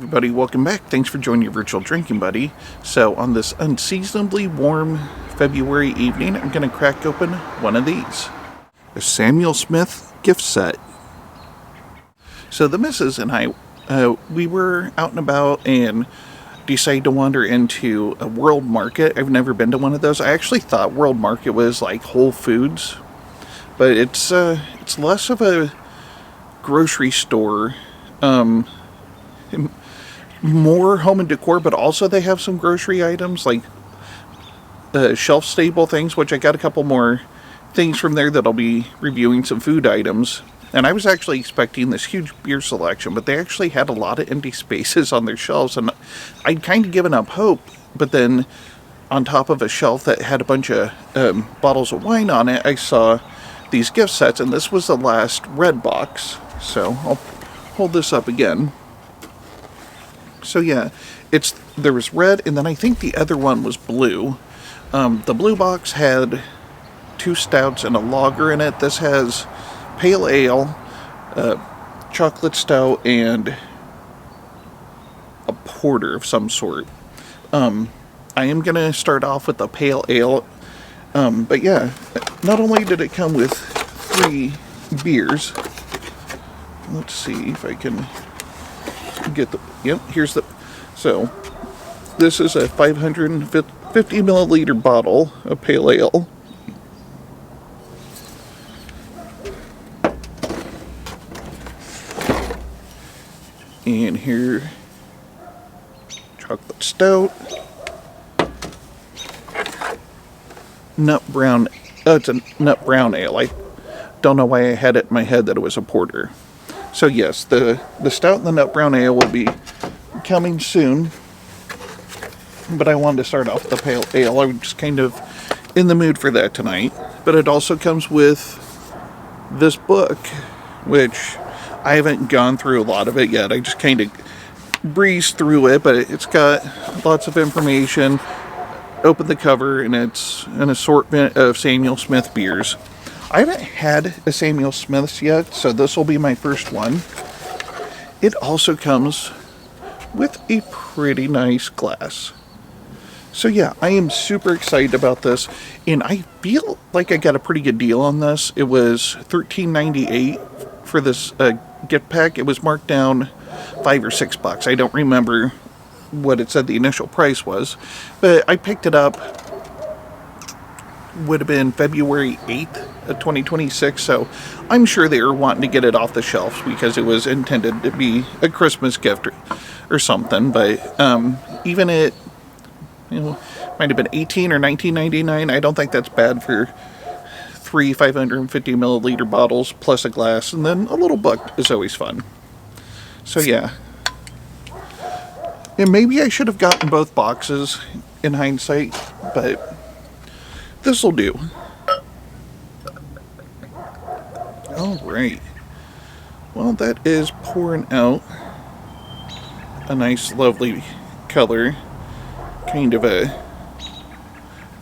everybody, welcome back. Thanks for joining your virtual drinking buddy. So on this unseasonably warm February evening, I'm going to crack open one of these. A Samuel Smith gift set. So the missus and I, we were out and about and decided to wander into a World Market. I've never been to one of those. I actually thought World Market was like Whole Foods, but it's less of a grocery store. More home and decor, but also they have some grocery items like shelf stable things, which I got a couple more things from there that I'll be reviewing, some food items. And I was actually expecting this huge beer selection, but they actually had a lot of empty spaces on their shelves, and I'd kind of given up hope. But then on top of a shelf that had a bunch of bottles of wine on it, I saw these gift sets, and this was the last red box. So I'll hold this up again. So yeah, there was red, and then I think the other one was blue. The blue box had 2 stouts and a lager in it. This has pale ale, chocolate stout, and a porter of some sort. I am going to start off with the pale ale. But yeah, not only did it come with 3 beers. Let's see if I can get the... Yep, here's the... So, this is a 550 milliliter bottle of pale ale. And here, chocolate stout. Nut brown... it's a nut brown ale. I don't know why I had it in my head that it was a porter. So yes, the stout and the nut brown ale will be coming soon. But I wanted to start off with the pale ale. I'm just kind of in the mood for that tonight. But it also comes with this book, which I haven't gone through a lot of it yet. I just kind of breezed through it, but it's got lots of information. Open the cover, and it's an assortment of Samuel Smith beers. I haven't had a Samuel Smith's yet, so this will be my first one. It also comes with a pretty nice glass. So yeah, I am super excited about this, and I feel like I got a pretty good deal on this. It was $13.98 for this gift pack. It was marked down $5 or $6. I don't remember what it said the initial price was, but I picked it up. Would have been February 8th of 2026, so I'm sure they were wanting to get it off the shelves because it was intended to be a Christmas gift or something. But even it, might have been $18 or $19.99. I don't think that's bad for 3 550 milliliter bottles plus a glass, and then a little book is always fun. So yeah, and maybe I should have gotten both boxes in hindsight, but this'll do. Alright. Well, that is pouring out a nice, lovely color. Kind of a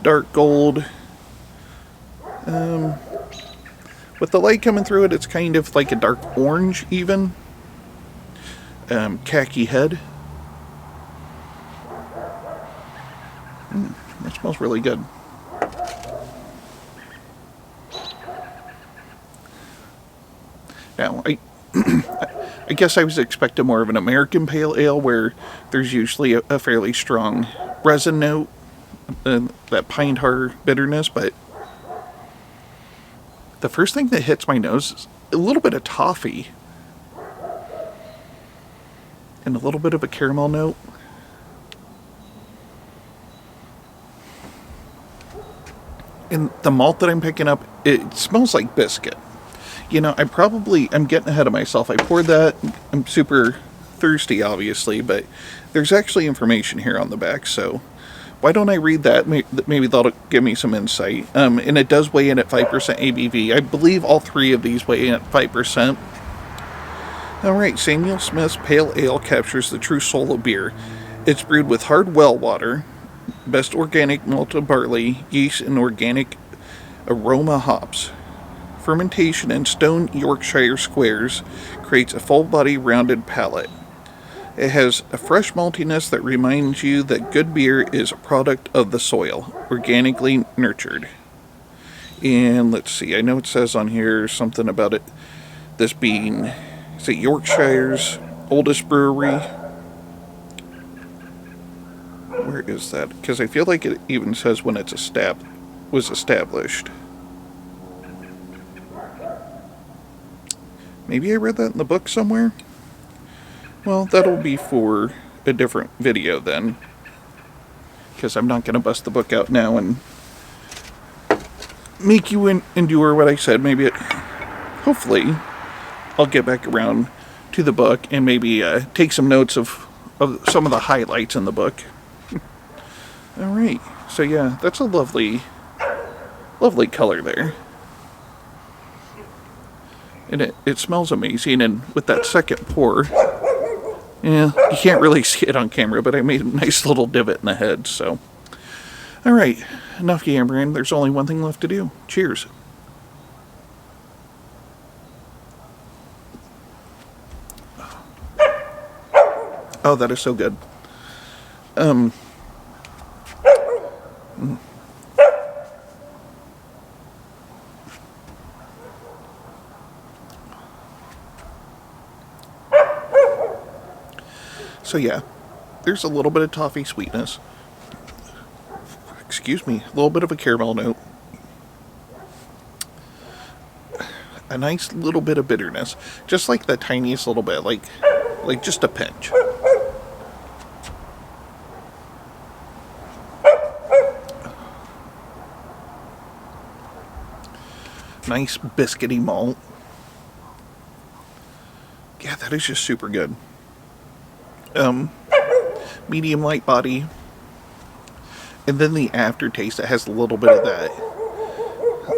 dark gold. With the light coming through it, it's kind of like a dark orange, even. Khaki head. That smells really good. Now, I guess I was expecting more of an American pale ale where there's usually a fairly strong resin note, that pine tar bitterness, but the first thing that hits my nose is a little bit of toffee and a little bit of a caramel note. And the malt that I'm picking up, it smells like biscuit. I'm getting ahead of myself. I poured that. I'm super thirsty, obviously, but there's actually information here on the back, so why don't I read that? Maybe that'll give me some insight. And it does weigh in at 5% ABV. I believe all 3 of these weigh in at 5%. Alright, Samuel Smith's Pale Ale captures the true soul of beer. It's brewed with hard well water, best organic malted barley, yeast, and organic aroma hops. Fermentation in stone Yorkshire squares creates a full-body rounded palate. It has a fresh maltiness that reminds you that good beer is a product of the soil, organically nurtured. And let's see, I know it says on here something about it, this being, is it Yorkshire's oldest brewery? Where is that? Because I feel like it even says when it's was established. Maybe I read that in the book somewhere? Well, that'll be for a different video then. Because I'm not going to bust the book out now and make you endure what I said. Maybe hopefully, I'll get back around to the book and maybe take some notes of some of the highlights in the book. Alright, so yeah, that's a lovely color there. And it smells amazing, and with that second pour, yeah, you can't really see it on camera, but I made a nice little divot in the head, so. Alright, enough yammering, there's only one thing left to do. Cheers. Oh, that is so good. So yeah, there's a little bit of toffee sweetness. Excuse me, a little bit of a caramel note. A nice little bit of bitterness. Just like the tiniest little bit, like just a pinch. Nice biscuity malt. Yeah, that is just super good. Medium light body, and then the aftertaste that has a little bit of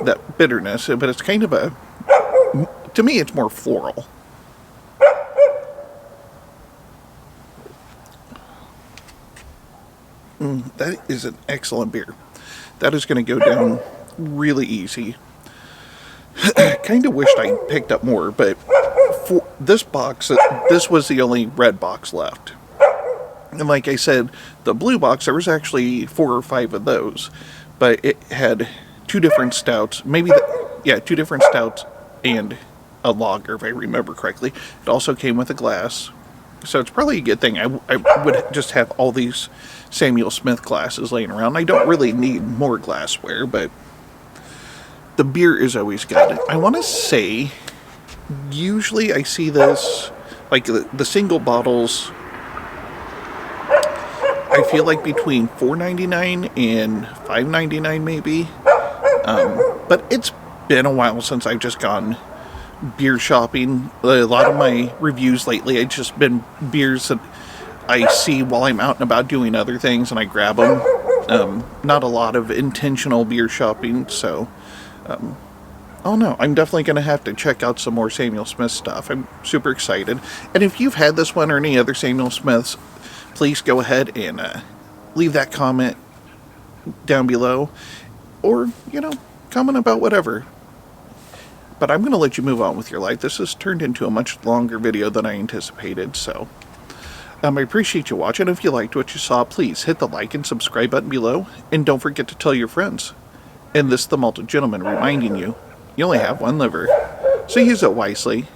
that bitterness, but it's kind of to me it's more floral. That is an excellent beer. That is going to go down really easy. Kind of wished I picked up more, but for this box, this was the only red box left. And like I said, the blue box, there was actually 4 or 5 of those. But it had 2 different stouts, two different stouts and a lager, if I remember correctly. It also came with a glass. So it's probably a good thing. I would just have all these Samuel Smith glasses laying around. I don't really need more glassware, but the beer is always good. I want to say, usually I see this, like the single bottles, I feel like between $4.99 and $5.99 maybe. But it's been a while since I've just gone beer shopping. A lot of my reviews lately, it's just been beers that I see while I'm out and about doing other things and I grab them. Not a lot of intentional beer shopping, so oh no, I'm definitely going to have to check out some more Samuel Smith stuff. I'm super excited. And if you've had this one or any other Samuel Smiths, please go ahead and leave that comment down below. Or, comment about whatever. But I'm going to let you move on with your life. This has turned into a much longer video than I anticipated, so I appreciate you watching. If you liked what you saw, please hit the like and subscribe button below. And don't forget to tell your friends. And this is the Malted Gentleman reminding you, you only have one liver, so use it wisely.